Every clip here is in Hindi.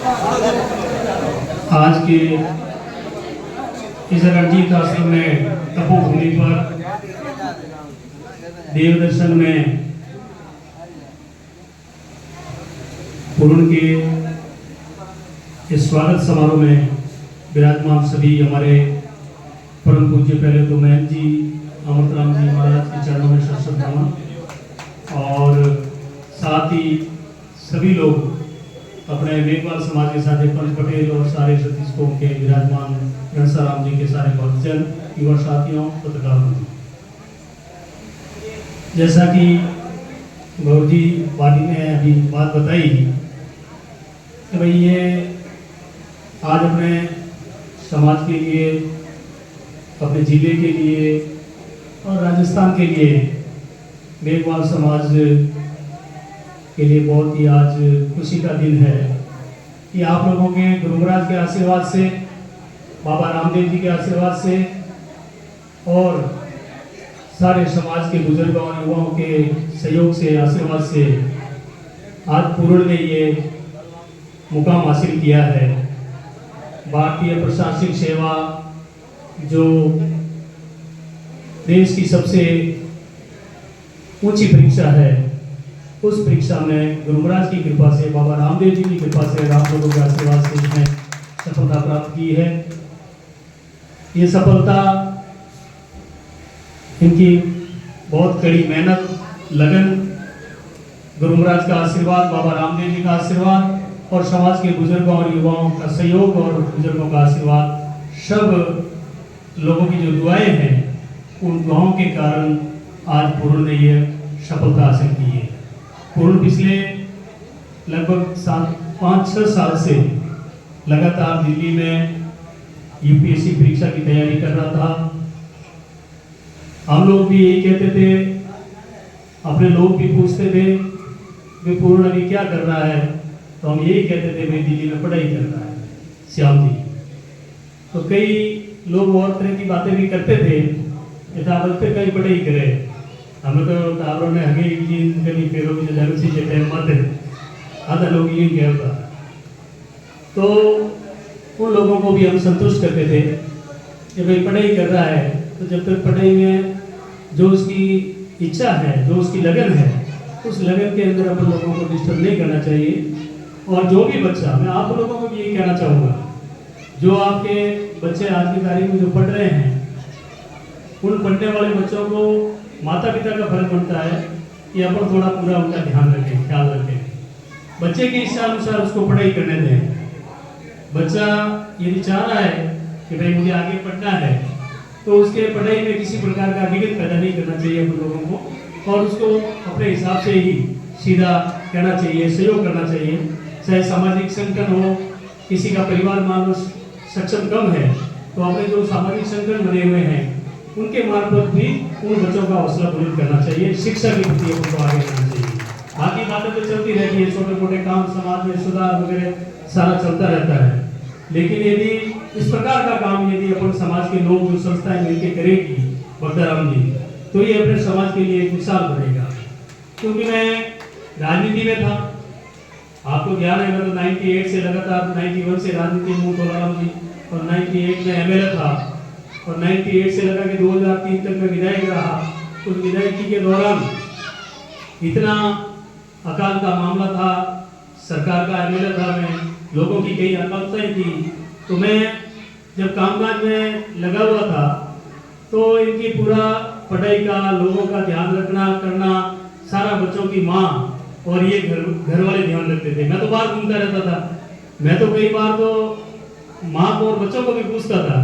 आज के इस रणजीत आश्रम में तपोभूमि पर देव दर्शन में पूर्ण के इस स्वागत समारोह में विराजमान सभी हमारे परम पूज्य पहले तो महंत जी अमृतराम जी महाराज के चरणों में शत नमन और साथ ही सभी लोग अपने मेघवाल समाज के साथ पंच पटेल और सारे छत्तीसगढ़ के विराजमान घनसाराम जी के सारे भक्तजन युवा साथियों पत्रकार बंधु, जैसा कि गौर जी वादी ने अभी बात बताई कि भाई ये आज अपने समाज के लिए, अपने जिले के लिए और राजस्थान के लिए मेघवाल समाज के लिए बहुत ही आज खुशी का दिन है कि आप लोगों के गुरु महाराज के आशीर्वाद से, बाबा रामदेव जी के आशीर्वाद से और सारे समाज के बुजुर्गों और युवाओं के सहयोग से, आशीर्वाद से आज पूर्ण ने ये मुकाम हासिल किया है। भारतीय प्रशासनिक सेवा जो देश की सबसे ऊंची परीक्षा है, उस परीक्षा में गुरु महाराज की कृपा से, बाबा रामदेव जी की कृपा से, आप लोगों के आशीर्वाद से इसने सफलता प्राप्त की है। ये सफलता इनकी बहुत कड़ी मेहनत, लगन, गुरु महाराज का आशीर्वाद, बाबा रामदेव जी का आशीर्वाद और समाज के बुजुर्गों और युवाओं का सहयोग और बुजुर्गों का आशीर्वाद, सब लोगों की जो दुआएं हैं, उन दुआओं के कारण आज पूर्ण ने ये सफलता हासिल की है। पूर्ण पिछले लगभग 5-6 साल से लगातार दिल्ली में यूपीएससी परीक्षा की तैयारी कर रहा था। हम लोग भी यही कहते थे, अपने लोग भी पूछते थे वे पूर्ण अभी क्या कर रहा है, तो हम यही कहते थे भाई दिल्ली में पढ़ाई कर रहा है श्याम जी। तो कई लोग और तरह की बातें भी करते थे, बोलते कहीं पढ़ाई करे, हमें तो तारों ने हगे कहीं पेड़ों की जरूर सी टाइम मत है, आधा लोग ये कहता। तो उन लोगों को भी हम संतुष्ट करते थे कि भाई पढ़ाई कर रहा है तो जब तक पढ़ाई में जो उसकी इच्छा है, जो उसकी लगन है, उस लगन के अंदर अपन लोगों को डिस्टर्ब नहीं करना चाहिए। और जो भी बच्चा, मैं आप लोगों को भी यही कहना चाहूँगा, जो आपके बच्चे आज की तारीख में जो पढ़ रहे हैं, उन पढ़ने वाले बच्चों को माता पिता का फर्ज बनता है कि अपन थोड़ा पूरा उनका ध्यान रखें, ख्याल रखें, बच्चे की इच्छा अनुसार उसको पढ़ाई करने दें। बच्चा यदि चाह रहा है कि भाई मुझे आगे पढ़ना है, तो उसके पढ़ाई में किसी प्रकार का विघ्न पैदा नहीं करना चाहिए अपन लोगों को, और उसको अपने हिसाब से ही सीधा कहना चाहिए, सहयोग करना चाहिए। चाहे सामाजिक संगठन हो, किसी का परिवार मान लो सक्षम कम है, तो अपने जो सामाजिक संगठन बने हुए हैं उनके मार्फत भी उन बच्चों का हौसला बुलंद करना चाहिए, शिक्षा के प्रति उनको आगे करना चाहिए। बाकी बातें तो चलती रहती है, छोटे मोटे काम समाज में सुधार वगैरह सारा चलता रहता है, लेकिन यदि इस प्रकार का काम यदि अपन समाज के लोग, जो संस्थाएं मिलकर करेगी भक्ताराम जी, तो ये अपने समाज के लिए एक मिसाल बनेगा। क्योंकि मैं राजनीति में था, आपको ज्ञान है, मैं तो 98 से लगातार 91 से राजनीति में तोलाराम जी, और 98 में एमएलए था, और 98 से लगा कि 2003 तक मैं विधायक रहा। उस विधायकी के दौरान इतना अकाल का मामला था, सरकार का एमएलए था मैं, लोगों की कई आकांक्षाएं थी, तो मैं जब कामकाज में लगा हुआ था तो इनकी पूरा पढ़ाई का, लोगों का ध्यान रखना करना, सारा बच्चों की माँ और ये घर वाले ध्यान रखते थे। मैं तो बाहर घूमता रहता था, मैं तो कई बार तो माँ को और बच्चों को भी पूछता था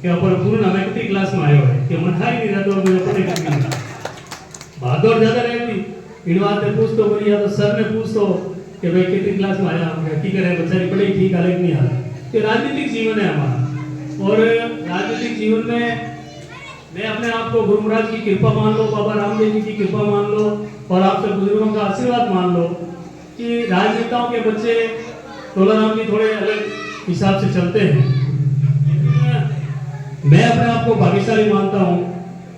कि अपन पूर्ण हमें कितनी क्लास में आए हुए, कि मन ही नहीं रहता और मुझे पढ़े करनी भागदौड़ ज्यादा रहती। इन बात में पूछ तो बोली, या तो सर ने पूछ तो कि भाई कितनी क्लास में आया, हम ठीक है बच्चा की पढ़ाई ठीक अलग नहीं हाल। ये राजनीतिक जीवन है हमारा, और राजनीतिक जीवन में मैं अपने आप को गुरु महाराज की कृपा मान लो, बाबा रामदेव जी की कृपा मान लो, और आपसे बुजुर्गों का आशीर्वाद मान लो कि राजनेताओं के बच्चे तोलाराम जी थोड़े अलग हिसाब से चलते हैं। मैं अपने आप को भाग्यशाली मानता हूँ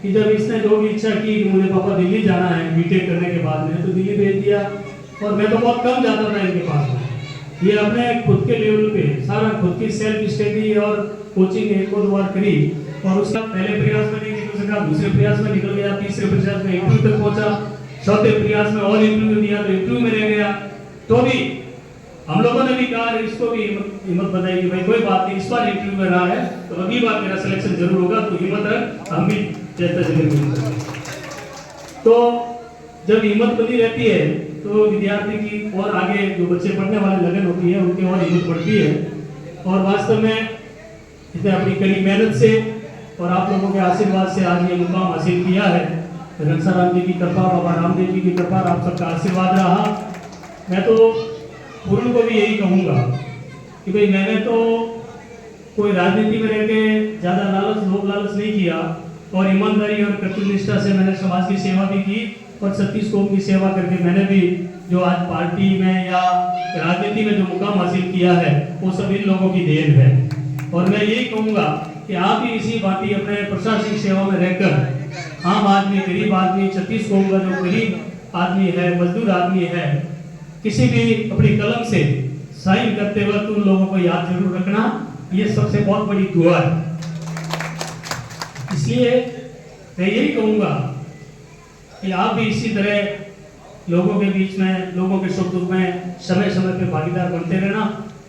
कि जब इसने जो भी इच्छा की कि मुझे पापा दिल्ली जाना है बीटेक करने के बाद में, तो दिल्ली भेज दिया। और मैं तो बहुत कम जाता था इनके पास में, ये अपने खुद के लेवल पे सारा खुद की सेल्फ स्टडी और कोचिंग एक और बार करी और उसका पहले प्रयास में नहीं निकल सका, दूसरे प्रयास में निकल गया, तीसरे प्रयास में इंटरव्यू तक पहुंचा, चौथे प्रयास में और इंटरव्यू दिया तो इंटरव्यू में रह गया। तो भी हम लोगों ने भी कहा इसको भी हिम्मत बताई कि भाई कोई बात नहीं, इस बार इंटरव्यू में रहा है तो अगली बार मेरा सिलेक्शन जरूर होगा, तो हिम्मत रख, हम भी चेष्टा करेंगे। तो जब हिम्मत बनी रहती है तो विद्यार्थी की और आगे जो बच्चे पढ़ने वाले लगन होती है उनकी और हिम्मत बढ़ती है। और वास्तव में इसने अपनी कड़ी मेहनत से और आप लोगों के आशीर्वाद से आज ये मुकाम हासिल किया है। घनसाराम जी की कृपा, बाबा रामदेव जी की कृपा, आप सबका आशीर्वाद रहा। मैं तो पूर्ण को भी यही कहूँगा कि भाई मैंने तो कोई राजनीति में रह के ज़्यादा लालच लोभ लालच नहीं किया और ईमानदारी और कर्तव्यनिष्ठा से मैंने समाज की सेवा भी की और 36 कौम की सेवा करके मैंने भी जो आज पार्टी में या राजनीति में जो मुकाम हासिल किया है वो सब इन लोगों की देन है। और मैं यही कहूँगा कि आप भी इसी भांति अपने प्रशासनिक सेवा में रहकर आम आदमी, गरीब आदमी, 36 कौम का जो गरीब आदमी है, मजदूर आदमी है, किसी भी अपनी कलम से साइन करते वक्त उन लोगों को याद जरूर रखना, ये सबसे बहुत बड़ी दुआ है। इसलिए मैं यही कहूँगा कि आप भी इसी तरह लोगों के बीच में, लोगों के सुख दुख में समय समय पे भागीदार बनते रहना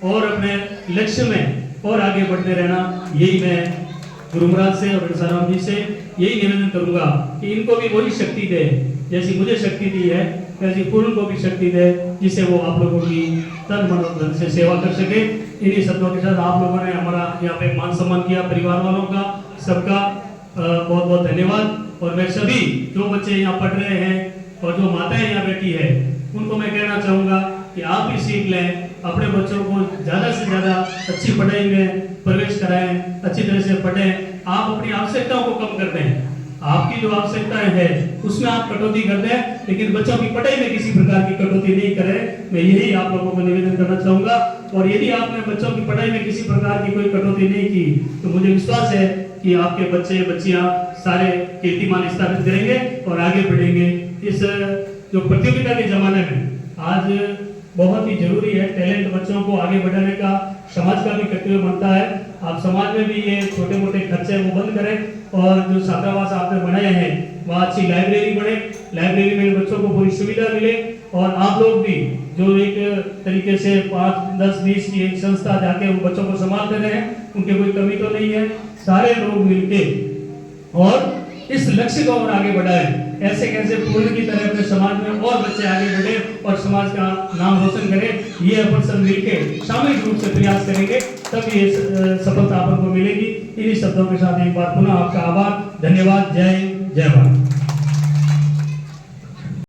और अपने लक्ष्य में और आगे बढ़ते रहना। यही मैं गुरु महाराज से और घनसाराम जी से यही निवेदन करूंगा कि इनको भी वही शक्ति दे जैसी मुझे शक्ति दी है, वैसी पूर्ण को भी शक्ति दे जिससे वो आप लोगों की तन मन और धन से सेवा कर सके। इन्हीं शब्दों के साथ आप लोगों ने हमारा यहाँ पे मान सम्मान किया, परिवार वालों का सबका बहुत बहुत धन्यवाद। और मैं सभी जो बच्चे यहाँ पढ़ रहे हैं और जो माताएं यहाँ बैठी है उनको मैं कहना चाहूँगा कि आप भी सीख लें, अपने बच्चों को ज़्यादा से ज़्यादा अच्छी पढ़ाई में प्रवेश कराएं, अच्छी तरह से पढ़ें। आप अपनी आवश्यकताओं को कम कर दें, आपकी जो आवश्यकताएं हैं उसमें आप कटौती कर दें, लेकिन बच्चों की पढ़ाई में किसी प्रकार की कटौती नहीं करें। मैं यही आप लोगों को निवेदन करना चाहूँगा। और यदि आपने बच्चों की पढ़ाई में किसी प्रकार की कोई कटौती नहीं की तो मुझे विश्वास है कि आपके बच्चे बच्चियां सारे कीर्तिमान स्थापित करेंगे और आगे बढ़ेंगे। इस जो प्रतियोगिता के ज़माने में आज बहुत ही जरूरी है टैलेंट बच्चों को आगे बढ़ाने का, समाज का भी कर्तव्य बनता है। आप समाज में भी ये छोटे मोटे खर्चे वो बंद करें और जो छात्रावास आपने बनाए हैं वहाँ अच्छी लाइब्रेरी बने, लाइब्रेरी में बच्चों को पूरी सुविधा मिले और आप लोग भी जो एक तरीके से 5, 10, 20 की एक संस्था जाके उन बच्चों को संभालते रहे, उनके कोई कमी तो नहीं है। सारे लोग मिलके और इस लक्ष्य को और आगे बढ़ाएं। ऐसे कैसे पूर्ण की तरह अपने समाज में और बच्चे आगे बढ़े और समाज का नाम रोशन करें, ये अपन सब मिलकर सामूहिक रूप से प्रयास करेंगे तब ये सफलता अपन को मिलेगी। इन्हीं शब्दों के साथ एक बार पुनः आपका आभार, धन्यवाद। जय हिंद, जय भारत।